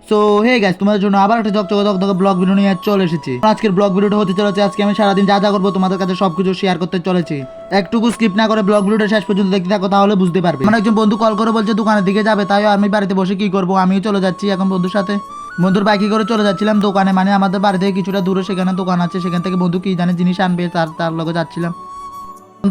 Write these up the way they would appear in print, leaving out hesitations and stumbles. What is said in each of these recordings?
So hey guys, তোমাদের জন্য আবার একটা ঝকঝকে ব্লগ ভিডিও নিয়ে চলে এসেছি। আজকের ব্লগ ভিডিওটা হতে চলেছে, আজকে আমি সারাদিন যা যা করবো তোমাদের কাছে সবকিছু শেয়ার করতে চলেছি। একটুকু স্কিপ না করে ব্লগ ভিডিওটা শেষ পর্যন্ত দেখতে থাকো, তাহলে বুঝতে পারবে। আমার একজন বন্ধু কল করে বলছে দোকানের দিকে যাবে, তাই আমি বাড়িতে বসে কি করবো, আমিও চলে যাচ্ছি এখন বন্ধুর সাথে। বন্ধুর বাইকে করে চলে যাচ্ছিলাম দোকানে, মানে আমাদের বাড়ি থেকে কিছুটা দূরে সেখানে দোকান আছে, সেখান থেকে বন্ধু কি জানে জিনিস আনবে, তার লগে যাচ্ছিলাম।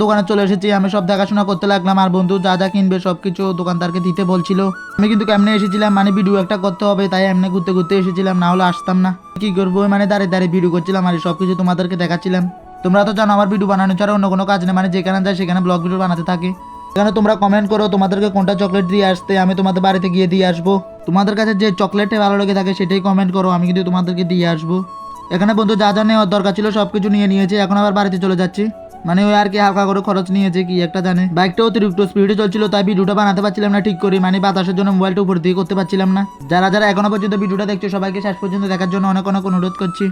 দোকানে চলে এসেছি, আমি সব দেখাশোনা করতে লাগলাম, আর বন্ধু যা যা কিনবে সবকিছু দোকানদারকে দিতে বলছিল। আমি কিন্তু কেমনে এসেছিলাম, মানে ভিডিও একটা করতে হবে, তাই এমনি ঘুরতে ঘুরতে এসেছিলাম, না হলে আসতাম না। কি করবো, মানে দাঁড়িয়ে দাঁড়িয়ে ভিডিও করছিলাম আর সবকিছু তোমাদেরকে দেখাচ্ছিলাম। তোমরা তো জানো আমার ভিডিও বানানো ছাড়া অন্য কোনো কাজ নেই, মানে যেখানে যায় সেখানে ব্লগ ভিডিও বানাতে থাকি। এখানে তোমরা কমেন্ট করো তোমাদেরকে কোনটা চকলেট দিয়ে আসতে, আমি তোমাদের বাড়িতে গিয়ে দিয়ে আসবো। তোমাদের কাছে যে চকলেটটা ভালো লেগে থাকে সেটাই কমেন্ট করো, আমি কিন্তু তোমাদেরকে দিয়ে আসবো। এখানে বন্ধু যা যা নেওয়ার দরকার ছিল সবকিছু নিয়ে নিয়েছে, এখন আবার বাড়িতে চলে যাচ্ছি। মানে ওই আর কি হালকা করে খরচ নিয়েছে কি একটা জানে। বাইকটা অতিরিক্ত স্পিডে চলছিল, তাই ভিডিওটা বানাতে পারছিলাম না ঠিক করে, মানে বাতাসের জন্য মোবাইলটা উপর দিয়ে করতে পারছিলাম না। যারা যারা এখনো পর্যন্ত ভিডিওটা দেখছো সবাইকে শেষ পর্যন্ত দেখার জন্য অনেক অনেক অনুরোধ করছি।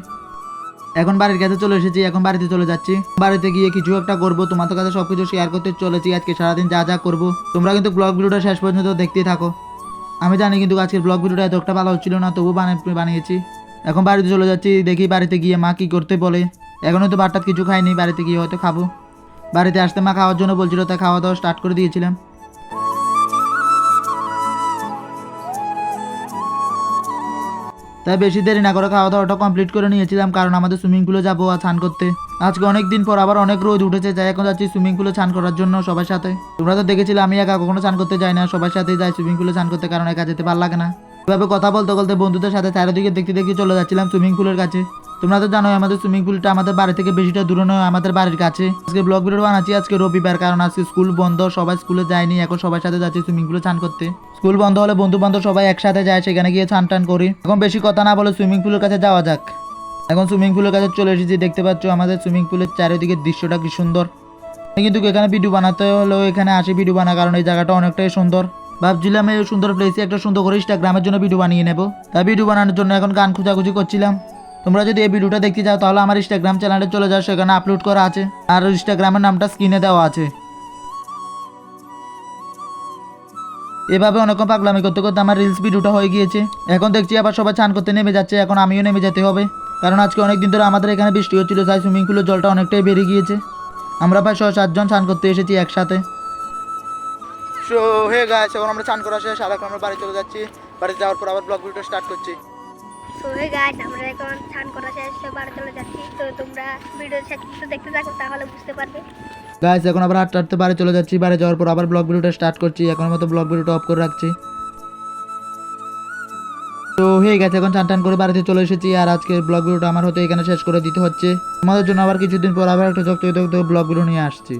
এখন বাড়ির কাছে চলে এসেছি, এখন বাড়িতে চলে যাচ্ছি। বাড়িতে গিয়ে কিছু একটা করবো, তোমাদের কাছে সবকিছু শেয়ার করতে চলেছি। আজকে সারাদিন যা যা করবো তোমরা কিন্তু ব্লগ ভিডিওটা শেষ পর্যন্ত দেখতেই থাকো। আমি জানি কিন্তু আজকের ব্লগ ভিডিওটা এত একটা ভালো হচ্ছিল না, তবু বানিয়েছি। এখন বাড়িতে চলে যাচ্ছি, দেখি বাড়িতে গিয়ে মা কি করতে বলে। এখনও তো বারটাত কিছু খাইনি, বাড়িতে গিয়ে হয়তো খাবো। বাড়িতে আসতে মা খাওয়ার জন্য বলছিল, তাই খাওয়া দাওয়া স্টার্ট করে দিয়েছিলাম। তাই বেশি দেরি না করে খাওয়া দাওয়াটা কমপ্লিট করে নিয়েছিলাম, কারণ আমাদের সুইমিং পুলে যাবো আর স্নান করতে। আজকে অনেক দিন পর আবার অনেক রোদ উঠেছে, যাই এখন যাচ্ছি সুইমিং পুলে স্নান করার জন্য সবার সাথে। তোমরা তো দেখেছিলে আমি একা কখনো স্নান করতে যাই না, সবার সাথেই যাই সুইমিং পুলে স্নান করতে, কারণ একা যেতে ভালো লাগে না। এভাবে কথা বলতে বলতে বন্ধুদের সাথে চারিদিকে দেখতে দেখতে চলে যাচ্ছিলাম সুইমিং পুলের কাছে। তোমরা তো জানোই আমাদের সুইমিং পুলটা আমাদের বাড়ি থেকে বেশিটা দূরে নয়, আমাদের বাড়ির কাছে। আজকে ব্লগ ভিডিও বানাচ্ছি আজকে রবিবার, কারণ আজকে স্কুল বন্ধ, সবাই স্কুলে যায়নি, এখন সবার সাথে যাচ্ছি সুইমিং পুলে স্নান করতে। স্কুল বন্ধ হলে বন্ধু বান্ধব সবাই একসাথে যায়, সেখানে গিয়ে স্নান টান করি। এখন বেশি কথা না বলে সুইমিং পুলের কাছে যাওয়া যাক। এখন সুইমিং পুলের কাছে চলে এসেছি, দেখতে পাচ্ছ আমাদের সুইমিং পুলের চারিদিকে দৃশ্যটা কি সুন্দর। কিন্তু এখানে ভিডিও বানাতে হলেও এখানে আসি ভিডিও বানা, কারণ এই জায়গাটা অনেকটাই সুন্দর। ভাবছিলাম এই সুন্দর প্লেসে একটা সুন্দর করে ইনস্টাগ্রামের জন্য ভিডিও বানিয়ে নেব, তাই ভিডিও বানানোর জন্য এখন গান খোঁজাখুঁজি করছিলাম। তোমরা যদি এই ভিডিওটা দেখতে চাও তাহলে আমার ইনস্টাগ্রাম চ্যানেলে চলে যাও, সেখানে আপলোড করা আছে, আর ইনস্টাগ্রামের নামটা স্ক্রিনে দেওয়া আছে। এভাবে অনেকক্ষণ পাগলামি করতে করতে আমার রিলস ভিডিওটা হয়ে গিয়েছে। এখন দেখছি আবার সবাই চান করতে নেমে যাচ্ছে, এখন আমিও নেমে যেতে হবে, কারণ আজকে অনেক দিন ধরে আমাদের এখানে বৃষ্টি হচ্ছিল, তাই সুইমিং পুলের জলটা অনেকটাই বেড়ে গিয়েছে। আমরা প্রায় 6-7 জন স্নান করতে এসেছি একসাথে। সো হে গাইস, এখন আমরা স্নান করা শেষ, আর এখন আমরা বাড়ি চলে যাচ্ছি। বাড়ি যাওয়ার পর আবার ব্লগ ভিডিও স্টার্ট করছি। সো হে গাইস, আমরা এখন স্নান করা শেষ বাড়ি চলে যাচ্ছি। তো তোমরা ভিডিও শেষ পর্যন্ত দেখতে থাকো, তাহলে বুঝতে পারবে। গাইস এখন আবার হাঁটতে হাঁটতে বাড়ি চলে যাচ্ছি, বাড়ি যাওয়ার পর আবার ব্লগ ভিডিওটা স্টার্ট করছি। এখন মতো ব্লগ ভিডিওটা অফ করে রাখছি। তো হয়ে গেছে, এখন চান টান করে বাড়িতে চলে এসেছি, আর আজকের ব্লগ ভিডিওটা আমার হয়তো এখানে শেষ করে দিতে হচ্ছে। তোমাদের জন্য আবার কিছুদিন পর আবার একটা ঝকঝকে ব্লগ ভিডিও নিয়ে আসছি।